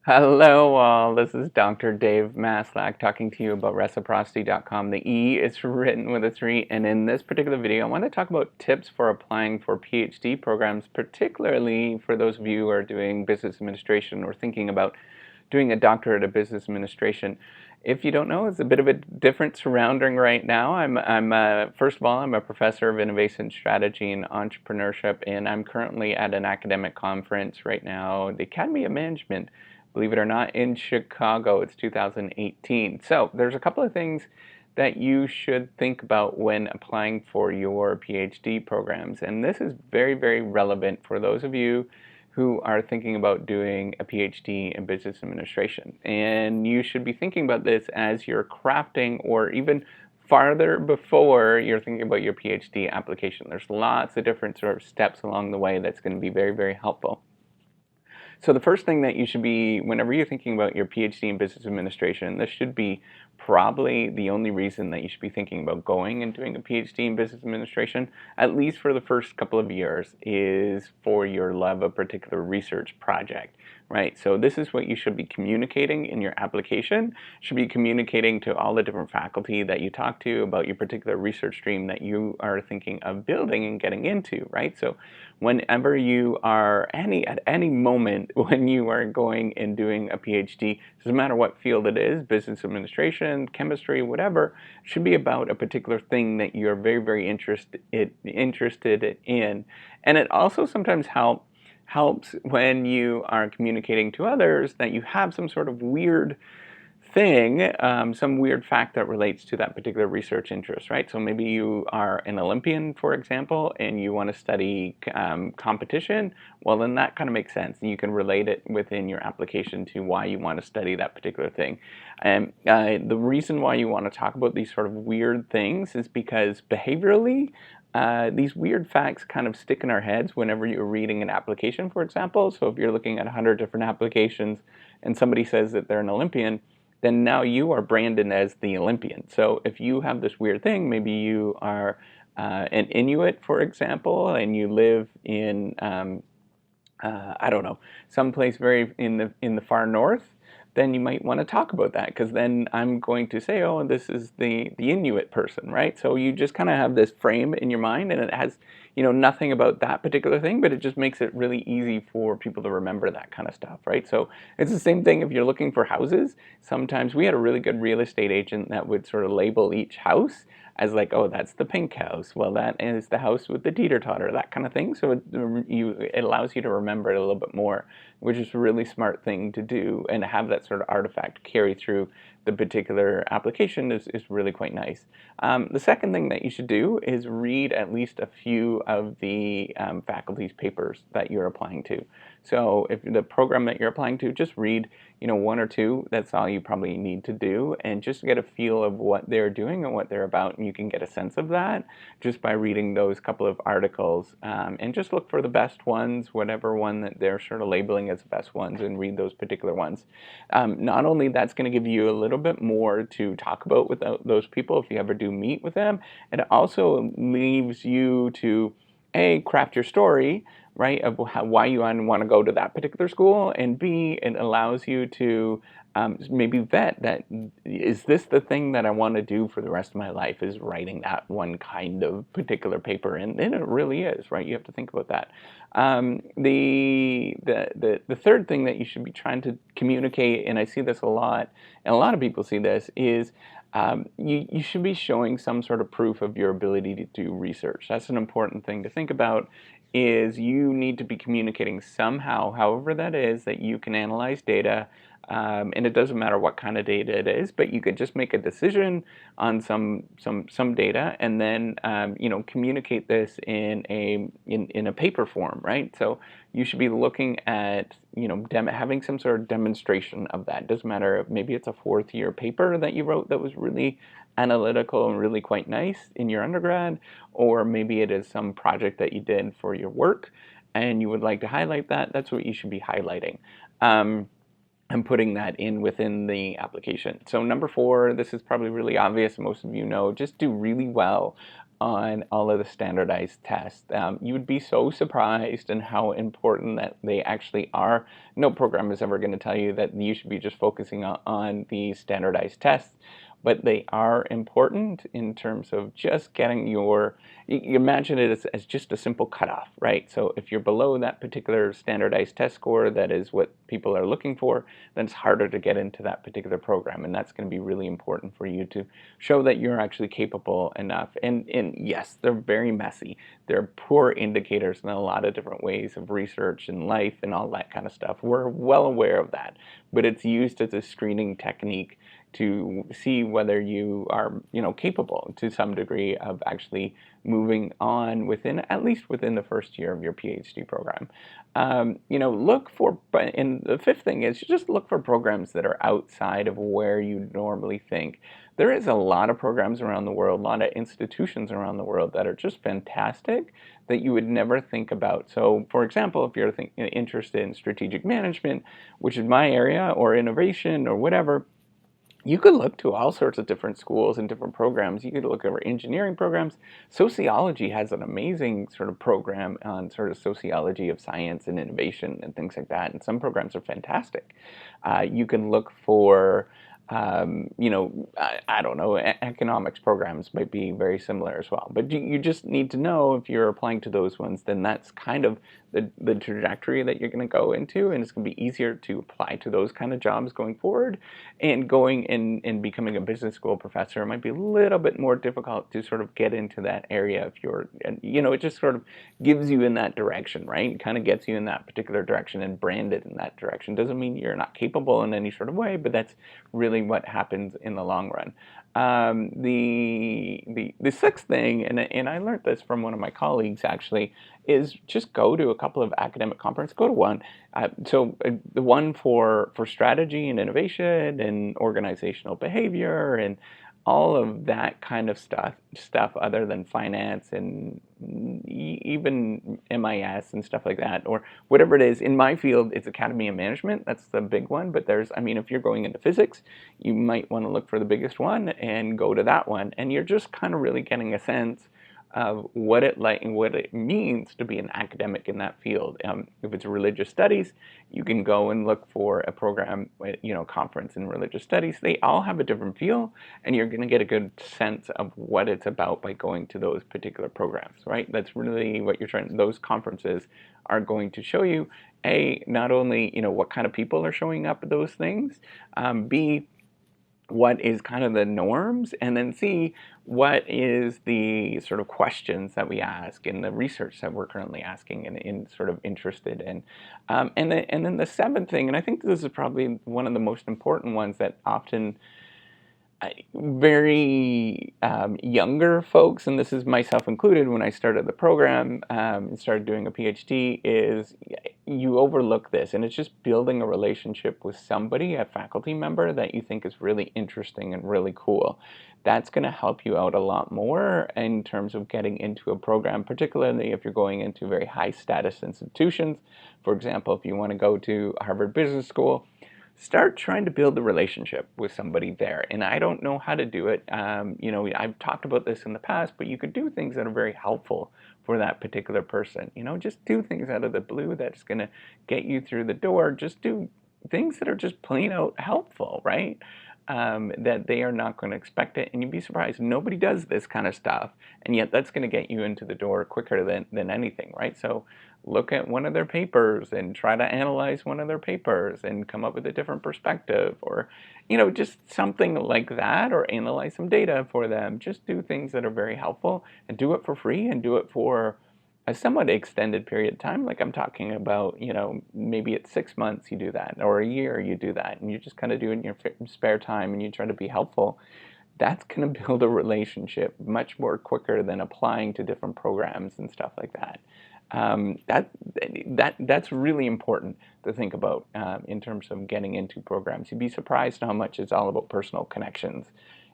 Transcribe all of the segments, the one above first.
Hello all, this is Dr. Dave Maslach talking to you about reciprocity.com. The E is written with a 3, and in this particular video I want to talk about tips for applying for PhD programs, particularly for those of you who are doing business administration or thinking about doing a doctorate of business administration. If you don't know, it's a bit of a different surrounding right now. First of all, I'm a professor of innovation strategy and entrepreneurship, and I'm currently at an academic conference right now, the Academy of Management, believe it or not, in Chicago. It's 2018. So there's a couple of things that you should think about when applying for your PhD programs. And this is very, very relevant for those of you who are thinking about doing a PhD in business administration. And you should be thinking about this as you're crafting, or even farther before you're thinking about your PhD application. There's lots of different sort of steps along the way that's going to be very, very helpful. So the first thing that you should be, whenever you're thinking about your PhD in business administration, this should be probably the only reason that you should be thinking about going and doing a PhD in business administration, at least for the first couple of years, is for your love of a particular research project, right? So this is what you should be communicating in your application. You should be communicating to all the different faculty that you talk to about your particular research stream that you are thinking of building and getting into, right? So whenever you are at any moment when you are going and doing a PhD, doesn't matter what field it is, business administration, chemistry, whatever, it should be about a particular thing that you're very, very interested in. And it also sometimes helps when you are communicating to others that you have some sort of weird thing, some weird fact that relates to that particular research interest, right? So maybe you are an Olympian, for example, and you want to study competition. Well, then that kind of makes sense. And you can relate it within your application to why you want to study that particular thing. And the reason why you want to talk about these sort of weird things is because behaviorally, these weird facts kind of stick in our heads whenever you're reading an application, for example. So if you're looking at 100 different applications and somebody says that they're an Olympian, then now you are branded as the Olympian. So if you have this weird thing, maybe you are an Inuit, for example, and you live in, I don't know, someplace very in the far north, then you might want to talk about that, because then I'm going to say, oh, this is the Inuit person, right? So you just kind of have this frame in your mind, and it has, nothing about that particular thing, but it just makes it really easy for people to remember that kind of stuff, right? So it's the same thing if you're looking for houses. Sometimes we had a really good real estate agent that would sort of label each house as like, oh, that's the pink house. Well, that is the house with the teeter-totter, that kind of thing. So it allows you to remember it a little bit more, which is a really smart thing to do, and to have that sort of artifact carry through the particular application is really quite nice. The second thing that you should do is read at least a few of the faculty's papers that you're applying to. So if the program that you're applying to, just read, one or two. That's all you probably need to do, and just get a feel of what they're doing and what they're about, and you can get a sense of that just by reading those couple of articles. And just look for the best ones, whatever one that they're sort of labeling as the best ones, and read those particular ones. Not only that's going to give you a little bit more to talk about with those people if you ever do meet with them, it also leaves you to craft your story, right, of why you want to go to that particular school, and B, it allows you to maybe vet that, is this the thing that I want to do for the rest of my life, is writing that one kind of particular paper, and it really is, right? You have to think about that. The third thing that you should be trying to communicate, and I see this a lot, and a lot of people see this, is you should be showing some sort of proof of your ability to do research. That's an important thing to think about, is you need to be communicating somehow, however that is, that you can analyze data, and it doesn't matter what kind of data it is, but you could just make a decision on some data, and then communicate this in a paper form, right? So you should be looking at having some sort of demonstration of that. It doesn't matter if maybe it's a fourth year paper that you wrote that was really analytical and really quite nice in your undergrad, or maybe it is some project that you did for your work and you would like to highlight that. That's what you should be highlighting. And putting that within the application. So number 4, this is probably really obvious, most of you know, just do really well on all of the standardized tests. You would be so surprised in how important that they actually are. No program is ever going to tell you that you should be just focusing on the standardized tests, but they are important in terms of just getting your, you imagine it as just a simple cutoff, right? So if you're below that particular standardized test score, that is what people are looking for, then it's harder to get into that particular program, and that's going to be really important for you to show that you're actually capable enough. And yes, they're very messy. They're poor indicators in a lot of different ways of research and life and all that kind of stuff. We're well aware of that, but it's used as a screening technique to see whether you are, capable to some degree of actually moving on at least within the first year of your PhD program. Look for, and the fifth thing is just look for programs that are outside of where you normally think. There is a lot of programs around the world, a lot of institutions around the world that are just fantastic that you would never think about. So, for example, if you're interested in strategic management, which is my area, or innovation or whatever, you could look to all sorts of different schools and different programs. You could look over engineering programs. Sociology has an amazing sort of program on sort of sociology of science and innovation and things like that. And some programs are fantastic. You can look for, I don't know, economics programs might be very similar as well. But you just need to know if you're applying to those ones, then that's kind of the trajectory that you're going to go into, and it's going to be easier to apply to those kind of jobs going forward. And going and becoming a business school professor might be a little bit more difficult to sort of get into that area if you're, it just sort of gives you in that direction, right? It kind of gets you in that particular direction and branded in that direction. Doesn't mean you're not capable in any sort of way, but that's really what happens in the long run. The sixth thing, and I learned this from one of my colleagues actually, is just go to a couple of academic conferences. Go to one. The one for strategy and innovation and organizational behavior and all of that kind of stuff other than finance and even MIS and stuff like that, or whatever it is. In my field, it's Academy of Management. That's the big one. But if you're going into physics, you might want to look for the biggest one and go to that one. And you're just kind of really getting a sense of what it means to be an academic in that field. If it's religious studies, you can go and look for a program, conference in religious studies. They all have a different feel, and you're going to get a good sense of what it's about by going to those particular programs, right? That's really what you're trying. Those conferences are going to show you, A, not only, what kind of people are showing up at those things, B, what is kind of the norms, and then C, what is the sort of questions that we ask and the research that we're currently asking and sort of interested in. And then the seventh thing, and I think this is probably one of the most important ones that often very younger folks, and this is myself included when I started the program and started doing a PhD, is you overlook this, and it's just building a relationship with somebody, a faculty member that you think is really interesting and really cool. That's going to help you out a lot more in terms of getting into a program, particularly if you're going into very high status institutions. For example, if you want to go to Harvard Business School, start trying to build a relationship with somebody there. And I don't know how to do it. I've talked about this in the past, but you could do things that are very helpful for that particular person. Just do things out of the blue that's going to get you through the door. Just do things that are just plain out helpful, right? That they are not going to expect it. And you'd be surprised. Nobody does this kind of stuff. And yet that's going to get you into the door quicker than anything, right? So look at one of their papers and try to analyze one of their papers and come up with a different perspective, or, just something like that, or analyze some data for them. Just do things that are very helpful and do it for free and do it for a somewhat extended period of time. Like I'm talking about, maybe it's 6 months you do that, or a year you do that, and you just kind of do it in your spare time and you try to be helpful. That's going to build a relationship much more quicker than applying to different programs and stuff like that. That's really important to think about in terms of getting into programs. You'd be surprised how much it's all about personal connections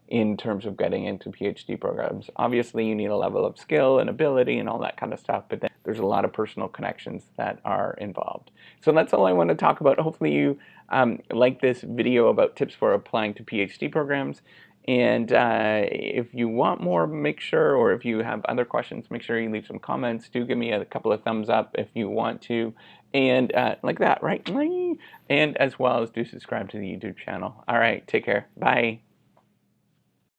in terms of getting into PhD programs. Obviously, you need a level of skill and ability and all that kind of stuff, but then there's a lot of personal connections that are involved. So that's all I want to talk about. Hopefully you like this video about tips for applying to PhD programs. And if you want more, make sure, or if you have other questions, make sure you leave some comments. Do give me a couple of thumbs up if you want to. And like that, right? And as well as do subscribe to the YouTube channel. All right, take care. Bye.